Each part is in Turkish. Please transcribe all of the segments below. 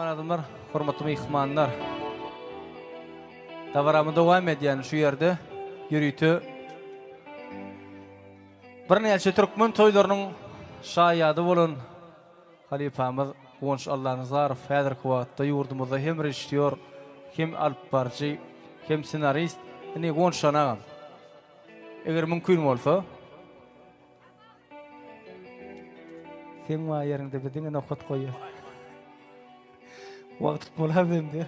Adamlar, hormatly mehmanlar. Davaramy dowam edýän şu ýerde ýürüýti. Bir näçe türkmen toýlarynyň şaýady bolan halifamyz Gonş Allahnazarov häzirki wagtda ýurdumyzda hem rejissýor, hem alpbarjy, hem senarist, ine Gonş anagam. Eger mümkin bolsa, sen wa ýerinde bidiňe nokat goýýar. Wagt tutmaly hemde.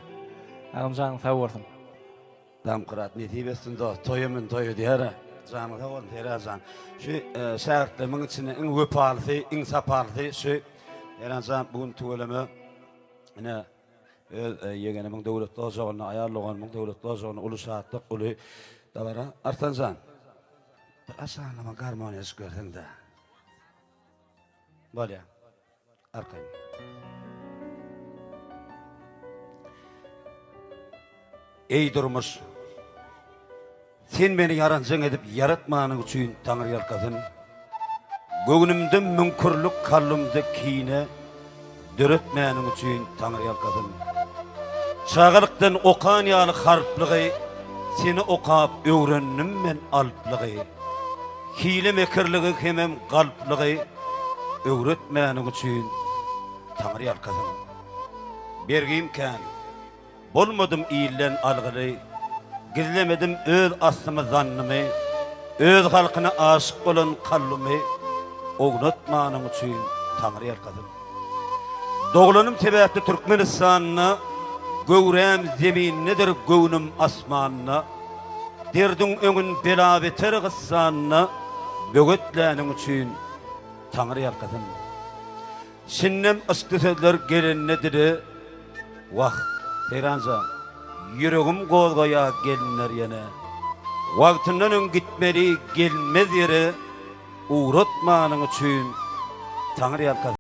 Agam janyň sag bolsun. Dam qırat netibesinde toyumun toyu diýär. Janyň sag bolsun terazan. Şu şähertleriň içinde iň wepaly, iň sapaly şu Eranzan bugün tuğulama ine yeğenimin devletli ocağına ayarlagan devletli ocağına ulu saatlik ulu davara Artanzan bir aşağılama garmoniyası gördün de böyle arkayım ey durmuş sen beni yarancın edip yaratmanın üçün Tanrı yalkadın göğnümde münkürlük kallımda kine dörötmenin üçün Tanrı yalkadın. Çağılıktan okan yalı harplığı seni okap öğrennim men alplığı. Hile mekirliği hemem kalplığı öğretmenin üçün Tanrı yalkadın. Bergimken bolmadım iyillen algılı gizlemedim öz aslımı zannımı öz halkına aşık olan kallımı oğnatmanın üçün Tanrı yalkadım. Doğulanım tebäpli Türkmenistan'na, göwrem zeminnedir göwnüm asmanna, derdiň öňün bela beter gyssanna, bögetläniň üçün Tanrı yalkadım. Sinnem ıstysızlar gelennedir, vah, Seyranza, yüregim gozgaya gelinler yana, wagtyndan öň gitmeli gelmez yere, uğratmanın üçün Tanrı yalkadım.